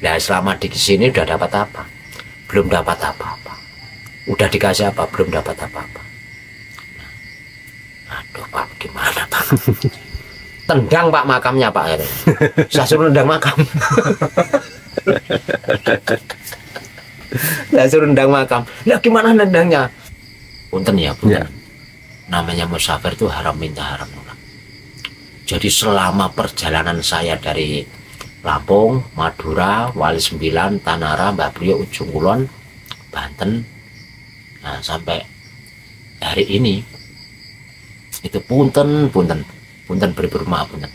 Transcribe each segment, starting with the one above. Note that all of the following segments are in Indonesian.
Nah selama di sini udah dapat apa? Belum dapat apa-apa. Udah dikasih apa? Belum dapat apa-apa. Aduh Pak, gimana Pak? Tendang Pak makamnya Pak. Saya suruh nendang makam. Saya suruh nendang makam. Lah gimana nendangnya? Punten ya, punten. Namanya musafir itu haram minta haram nolak. Jadi selama perjalanan saya dari Lampung, Madura, Wali Sembilan, Tanara, Mbak Priok, Ujung Kulon, Banten, nah sampai hari ini itu punten beri maaf punten.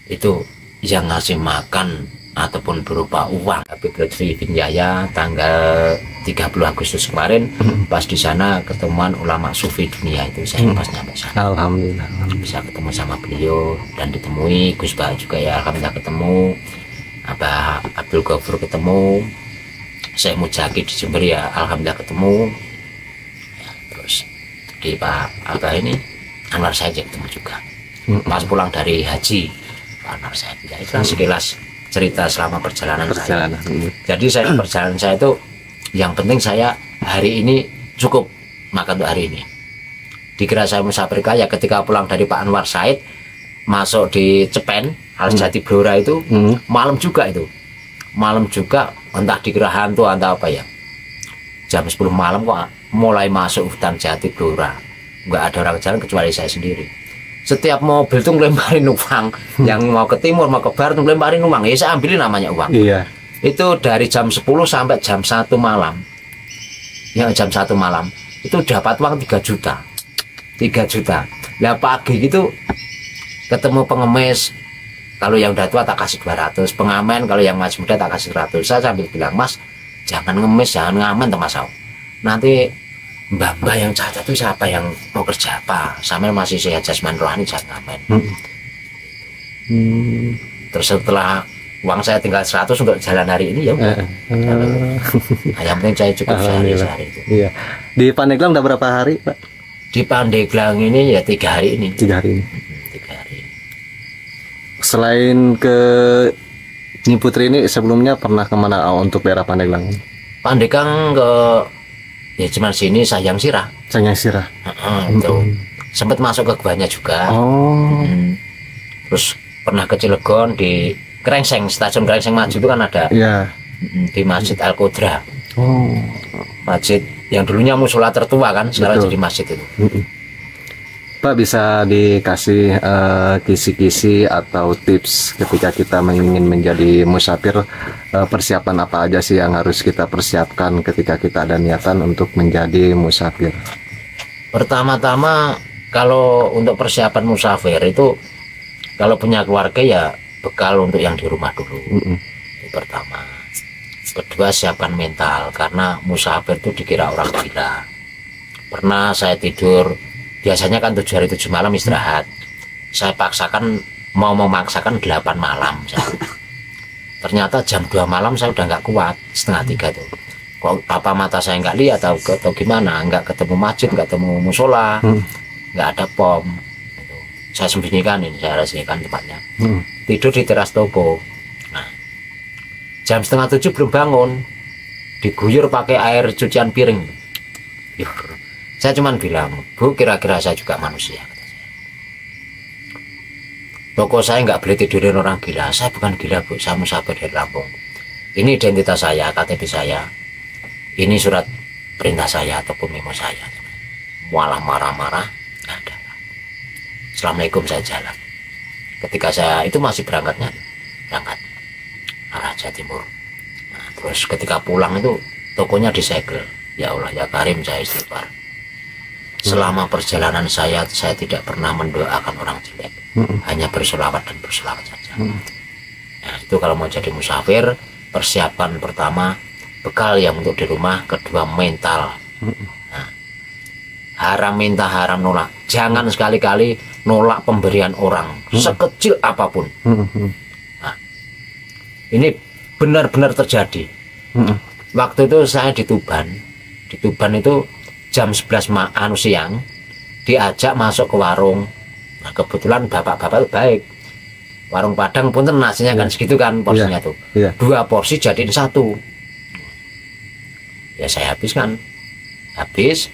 Itu yang ngasih makan ataupun berupa uang Habib Lutfi bin Yahya tanggal 30 Agustus kemarin pas di sana ketemuan ulama sufi dunia itu saya pas nyampe sana. Alhamdulillah Bisa ketemu sama beliau dan ditemui Gus Bah juga ya, alhamdulillah ketemu Abah Abdul Ghafur ketemu, saya Mujaki di Jember ya alhamdulillah ketemu ya, terus di Pak Abah ini Anwar saya ketemu juga pas pulang dari haji Pak Anwar saya ya, itu sekilas cerita selama perjalanan saya. Jadi saya perjalanan saya itu yang penting saya hari ini cukup makan untuk hari ini. Dikira saya musafir kaya ketika pulang dari Pak Anwar Said masuk di Cepen Al Jati Blora itu malam juga itu. Malam juga entah dikira hantu entah apa ya. Jam 10 malam kok mulai masuk hutan Jati Blora. Enggak ada orang jalan kecuali saya sendiri. Setiap mobil tuh ngelemparin uang, yang mau ke timur mau ke barat tuh ngelemparin uang, ya saya ambilin namanya uang. Iya. Itu dari jam 10 sampai jam 1 malam. Yang jam 1 malam itu dapat uang 3 juta. 3 juta. Lah pagi gitu ketemu pengemis, kalau yang udah tua tak kasih 200, pengamen kalau yang masih muda tak kasih 100. Saya sambil bilang, Mas jangan ngemis, jangan ngamen Mas. Nanti mbak-mbak yang cacat itu siapa yang mau kerja apa? Sama masih sehat jasmani rohani jangan ngamen. Terus setelah uang saya tinggal 100 untuk jalan hari ini ya udah. Nah, yang penting saya cukup sehari itu. Iya. Di Pandeglang udah berapa hari Pak? Di Pandeglang ini ya 3 hari ini. 3 hari ini. 3 hari. Selain ke Nyi Putri ini sebelumnya pernah kemana untuk daerah Pandeglang? Pandeglang ke ya cuman sini Sayang Sirah. Sayang Sirah. Itu sempat masuk ke guanya juga. Terus pernah ke Cilegon di Krengseng, stasiun Krengseng Maju itu kan ada. Iya. Di Masjid Al Qudra. Masjid yang dulunya musola tertua kan, sekarang jadi masjid itu. Pak bisa dikasih kisi-kisi atau tips ketika kita ingin menjadi musafir, persiapan apa aja sih yang harus kita persiapkan ketika kita ada niatan untuk menjadi musafir? Pertama-tama kalau untuk persiapan musafir itu kalau punya keluarga ya bekal untuk yang di rumah dulu. Itu pertama. Kedua siapkan mental karena musafir itu dikira orang gila. Pernah saya tidur biasanya kan 7 hari 7 malam istirahat. Saya paksakan mau memaksakan 8 malam. Ternyata jam 2 malam saya udah nggak kuat, setengah 3 tuh. Kok apa mata saya nggak lihat atau gimana? Nggak ketemu masjid, nggak ketemu musola, nggak ada pom. Gitu. Saya sembunyikan ini, saya rahasiakan tempatnya. Tidur di teras toko. Nah, jam setengah 7 belum bangun, diguyur pakai air cucian piring. Saya cuman bilang, Bu, kira-kira saya juga manusia. Kata saya. Toko saya nggak boleh tidurin orang gila. Saya bukan gila, Bu. Saya musafir dari Lampung. Ini identitas saya, KTP saya. Ini surat perintah saya ataupun memo saya. Malah marah-marah, nggak ada. Assalamualaikum, saya jalan. Ketika saya itu masih berangkat arah Jawa Timur. Nah, terus ketika pulang itu tokonya disegel. Ya Allah, ya Karim, saya istighfar. Selama perjalanan saya tidak pernah mendoakan orang jelek, hanya bersolawat dan bersolawat saja. Nah, itu kalau mau jadi musafir, persiapan pertama bekal yang untuk di rumah, kedua mental. Nah, haram minta haram nolak, jangan sekali-kali nolak pemberian orang sekecil apapun. Nah, ini benar-benar terjadi. Waktu itu saya di Tuban itu jam 11 siang diajak masuk ke warung. Nah, kebetulan bapak-bapak baik. warung Padang punten nasinya kan segitu kan porsinya tuh. 2 porsi jadiin 1. Ya saya habiskan. Habis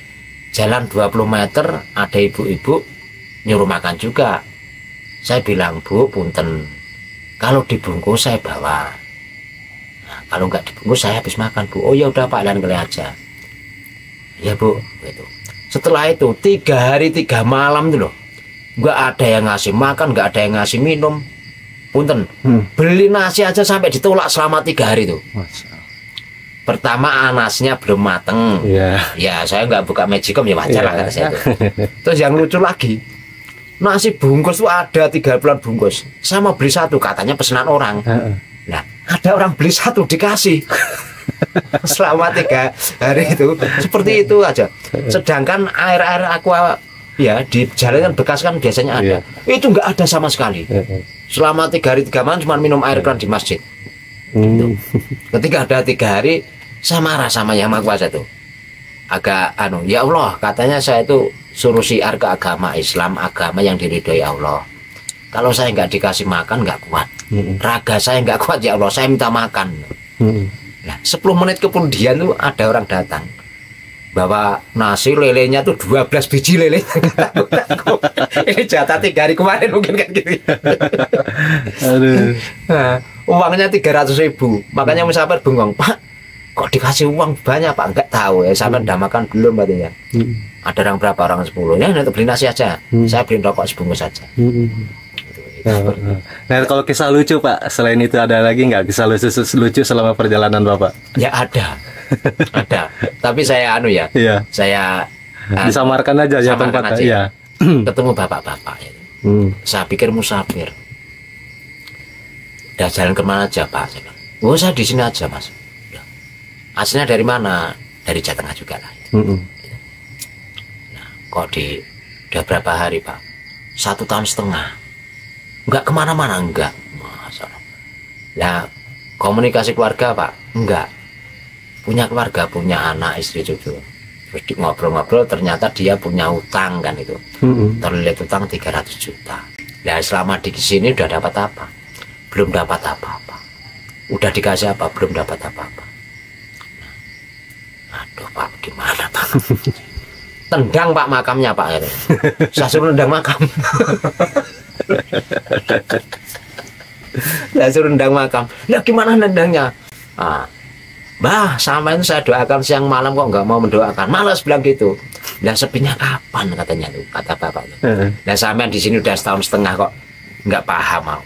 jalan 20 meter ada ibu-ibu nyuruh makan juga. Saya bilang, Bu, punten, kalau dibungkus saya bawa. Nah, kalau nggak dibungkus saya habis makan, Bu. Oh ya udah Pak, lain kali aja. Ya Bu, gitu. Setelah itu 3 hari 3 malam tuh loh, nggak ada yang ngasih makan, nggak ada yang ngasih minum. Punten, beli nasi aja sampai ditolak selama 3 hari tuh. Pertama nasinya belum mateng. Ya saya nggak buka magicom ya wajar lah kata saya itu. Terus yang lucu lagi, nasi bungkus tuh ada 3 bulan bungkus. Saya mau beli 1, katanya pesanan orang. Nah ada orang beli 1 dikasih. Selama 3 hari itu seperti itu aja. Sedangkan air aqua ya di jalan kan bekas kan biasanya ada, itu nggak ada sama sekali. Selama 3 hari 3 malam cuma minum air keran di masjid. Ketika ada 3 hari saya marah sama Yang Maha Kuasa itu, agak ya Allah, katanya saya itu suruh syiar ke agama Islam, agama yang diridhoi Allah. Kalau saya nggak dikasih makan nggak kuat, raga saya nggak kuat ya Allah, saya minta makan. Nah 10 menit kemudian tuh ada orang datang bawa nasi, lelenya tuh 12 biji lele. Ini jatah 3 hari kemarin mungkin kan gitu. Nah, uangnya 300.000. Makanya musafir bengong, Pak, kok dikasih uang banyak Pak? Enggak tahu ya, sampai udah makan belum katanya. Ada orang berapa, orang 10. Ya nanti beli nasi aja, saya beli rokok sebungkus saja. Nah kalau kisah lucu Pak, selain itu ada lagi nggak kisah lucu selama perjalanan Bapak? Ya ada. Ada, tapi saya saya disamarkan aja ya tempatnya. Ya. Ketemu bapak-bapak ya. Saya pikir musafir. Udah jalan kemana aja Pak? Saya bilang, oh saya di sini aja Mas. Aslinya dari mana? Dari Jawa Tengah juga lah. Nah, kok udah berapa hari Pak? 1,5 tahun. Enggak kemana-mana, enggak. Masalah. Nah, komunikasi keluarga Pak? Enggak. Punya keluarga, punya anak, istri, cucu. Terus ngobrol-ngobrol ternyata dia punya utang kan itu. Terlilit utang 300 juta. Nah selama di sini udah dapat apa? Belum dapat apa-apa. Udah dikasih apa? Belum dapat apa-apa. Nah, aduh Pak, gimana Pak? Tendang Pak makamnya Pak. Saya suruh nendang makam. Saya suruh nendang makam. Lah gimana nendangnya? Bah, sama itu saya doakan siang malam kok nggak mau mendoakan, malas bilang gitu. Nah sepinya kapan katanya tuh, kata bapak tuh. Nah sampai di sini udah 1,5 tahun kok nggak paham mau.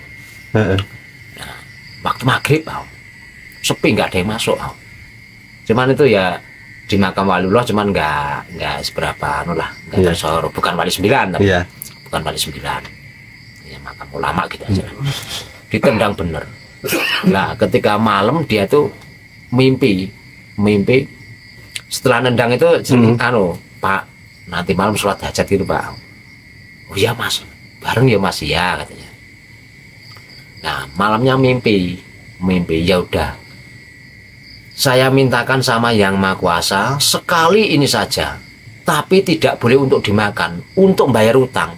Nah, waktu maghrib mau sepi, nggak ada yang masuk mau. Cuman itu ya di makam waliullah, cuman nggak seberapa lah, nggak tersohor, bukan wali 9 tapi bukan wali 9, ya makam ulama gitu aja. Ditendang bener. Nah ketika malam dia tuh mimpi setelah nendang itu Pak, nanti malam sholat hajat gitu Pak. Oh iya Mas, bareng ya Mas, ya katanya. Nah malamnya mimpi ya udah, saya mintakan sama Yang Maha Kuasa sekali ini saja, tapi tidak boleh untuk dimakan, untuk bayar utang.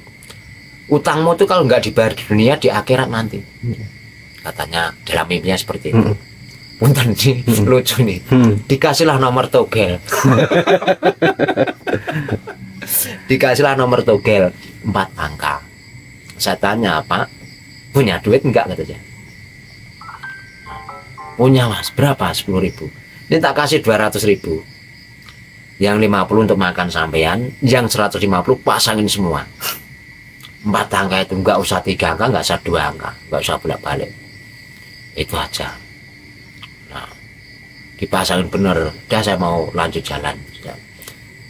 Utangmu tuh kalau nggak dibayar di dunia, di akhirat nanti, katanya dalam mimpinya seperti itu. Punten sih, lucu nih. Dikasihlah nomor togel. Dikasihlah nomor togel 4 angka. Saya tanya, Pak, punya duit enggak katanya? Punya Mas, berapa? 10.000. Ini tak kasih 200.000. Yang 50 untuk makan sampean, yang 150 pasangin semua. 4 angka itu enggak usah 3 angka, enggak usah 2 angka, enggak usah bolak-balik. Itu aja. Dipasangin bener, udah saya mau lanjut jalan.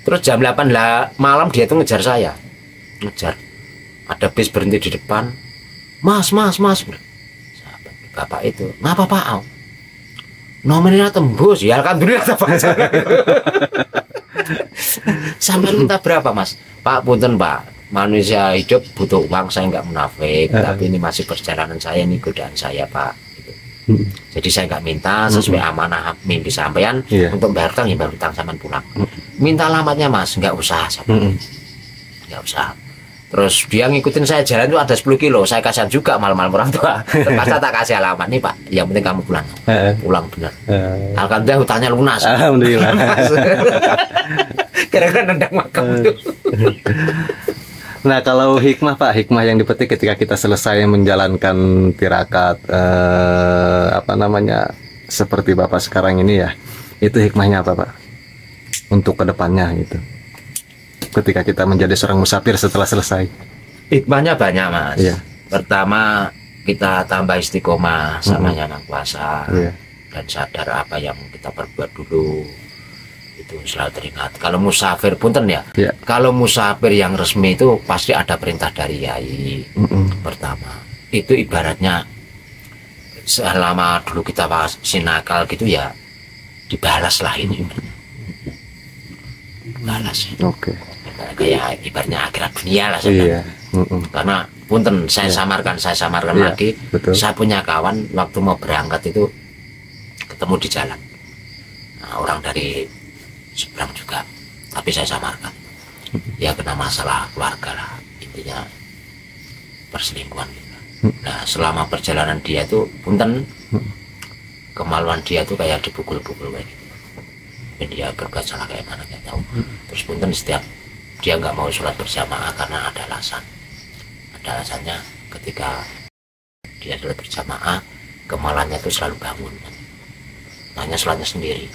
Terus jam 8 lah malam dia tuh ngejar saya, ada bis berhenti di depan. Mas sahabat bapak itu ngapa Pak? Nominalnya tembus, ya alhamdulillah. Sampai minta berapa Mas? Pak punten Pak, manusia hidup butuh uang, saya nggak munafik, tapi ini masih perjalanan saya, ini godaan saya Pak. Jadi saya nggak minta, sesuai amanah mimpi sampean untuk bayar utang, ya bayar utang sampean pulang. Minta alamatnya Mas, nggak usah, nggak usah. Terus dia ngikutin saya jalan itu ada 10 kilo. Saya kasihan juga malam-malam orang tua. Terpaksa tak kasih alamat nih Pak. Yang penting kamu pulang. Pulang benar. Alhamdulillah hutangnya lunas. Alhamdulillah. Kira-kira nendang makam itu. Nah, kalau hikmah Pak, hikmah yang dipetik ketika kita selesai menjalankan tirakat apa namanya seperti Bapak sekarang ini ya, itu hikmahnya apa Pak? Untuk kedepannya gitu. Ketika kita menjadi seorang musafir setelah selesai. Hikmahnya banyak Mas. Iya. Pertama kita tambah istiqomah sama yang puasa dan sadar apa yang kita perbuat dulu. Itu selalu teringat. Kalau musafir punten ya. Kalau musafir yang resmi itu pasti ada perintah dari yai. Pertama itu ibaratnya selama dulu kita masih nakal gitu ya dibalas lah ini. Balas. Oke. Kayak ibaratnya akhirat dunia lah sebenarnya. Karena punten saya samarkan lagi. Betul. Saya punya kawan waktu mau berangkat itu ketemu di jalan. Nah, orang dari seberang juga, tapi saya samarkan. Ya kena masalah keluarga lah, intinya perselingkuhan. Nah selama perjalanan dia itu punten kemaluan dia tuh kayak dipukul-pukul kayak gitu. Dan dia berbuat salah kayak mana nggak tahu. Terus punten setiap dia nggak mau sholat berjamaah karena ada alasan. Ada alasannya ketika dia sholat berjamaah kemalannya tuh selalu bangun. Hanya sholatnya sendiri.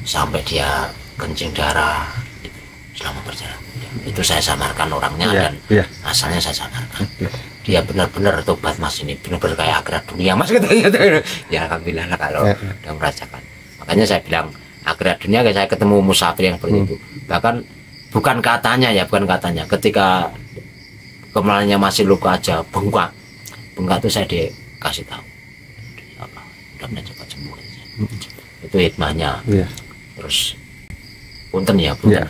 Sampai dia kencing darah gitu, selama perjalanan. Itu saya samarkan orangnya dan asalnya saya samarkan. Dia benar-benar tobat Mas, ini benar-benar kayak akhirat dunia Mas katanya. Ya alhamdulillah lah kalau udah merasakan. Makanya saya bilang akhirat dunia kayak saya ketemu musafir yang seperti itu. Bahkan bukan katanya ketika kemalannya masih luka aja bengkak itu saya dikasih tahu apa udah cepat sembuh. Itu hikmahnya. Terus punten ya punten.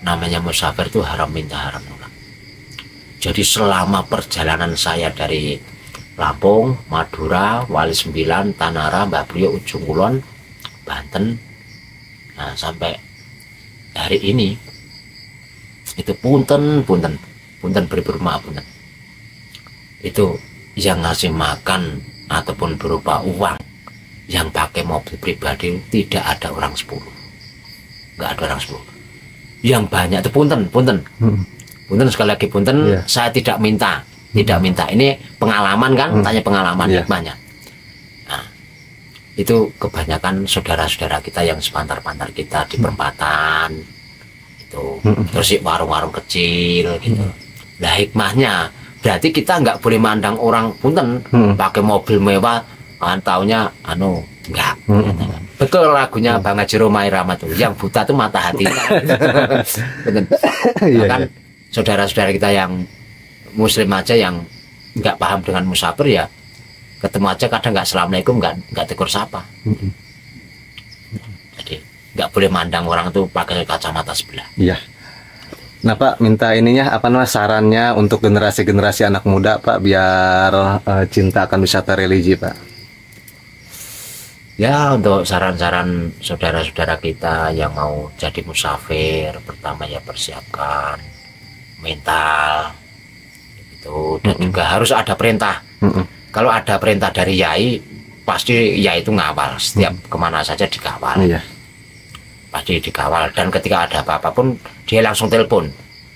Namanya musafir itu haram minta haram nolak. Jadi selama perjalanan saya dari Lampung, Madura, Wali Sembilan, Tanara, Mbak Priok, Ujung Kulon, Banten, nah sampai hari ini itu punten beri maaf punten. Itu yang ngasih makan ataupun berupa uang yang pakai mobil pribadi tidak ada orang 10. Nggak ada orang 10. Yang banyak itu punten sekali lagi punten. Saya tidak minta. Ini pengalaman kan, tanya pengalaman hikmahnya. Nah, itu kebanyakan saudara-saudara kita yang sepantar-pantar kita di perempatan itu, terus warung-warung kecil gitu. Nah hikmahnya berarti kita nggak boleh mandang orang punten pakai mobil mewah, taunya enggak. Betul lagunya Bang Haji Romai Rahmat tuh, yang buta tuh mata hati. Bahkan saudara-saudara kita yang muslim aja yang nggak paham dengan musafir ya ketemu aja kadang nggak assalamualaikum, nggak tegur sapa. Jadi nggak boleh mandang orang tuh pakai kacamata sebelah. Iya. Nah Pak, minta ininya apa namanya sarannya untuk generasi-generasi anak muda Pak biar cinta akan wisata religi Pak. Ya untuk saran-saran saudara-saudara kita yang mau jadi musafir, pertama ya persiapkan mental itu dan juga harus ada perintah. Kalau ada perintah dari yai pasti yai itu ngawal, setiap kemana saja dikawal. Pasti dikawal dan ketika ada apa-apa pun dia langsung telepon.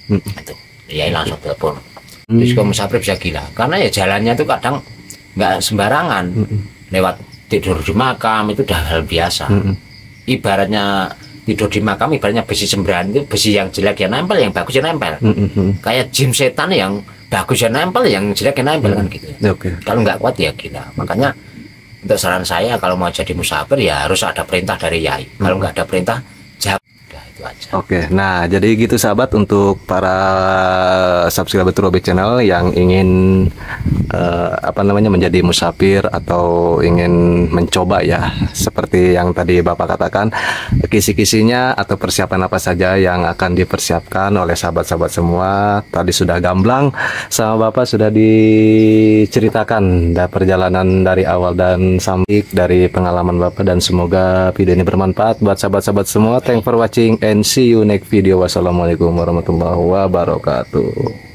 Itu yai langsung telepon. Terus kalau musafir bisa gila karena ya jalannya itu kadang nggak sembarangan. Lewat tidur di makam itu udah hal biasa. Ibaratnya tidur di makam ibaratnya besi sembrani itu besi yang jelek ya nempel, yang bagus ya nempel. Kayak jim setan yang bagus ya nempel, yang jelek ya nempel kan gitu. Kalau nggak kuat ya gila. Makanya untuk saran saya kalau mau jadi musafir ya harus ada perintah dari yai. Kalau nggak ada perintah jawab. Udah itu aja. Nah jadi gitu sahabat, untuk para subscriber Robi Channel yang ingin apa namanya menjadi musafir atau ingin mencoba ya seperti yang tadi Bapak katakan, kisi-kisinya atau persiapan apa saja yang akan dipersiapkan oleh sahabat-sahabat semua tadi sudah gamblang sama Bapak, sudah diceritakan perjalanan dari awal dan sampai dari pengalaman Bapak, dan semoga video ini bermanfaat buat sahabat-sahabat semua. Thanks for watching and see you next video. Wassalamualaikum warahmatullahi wabarakatuh.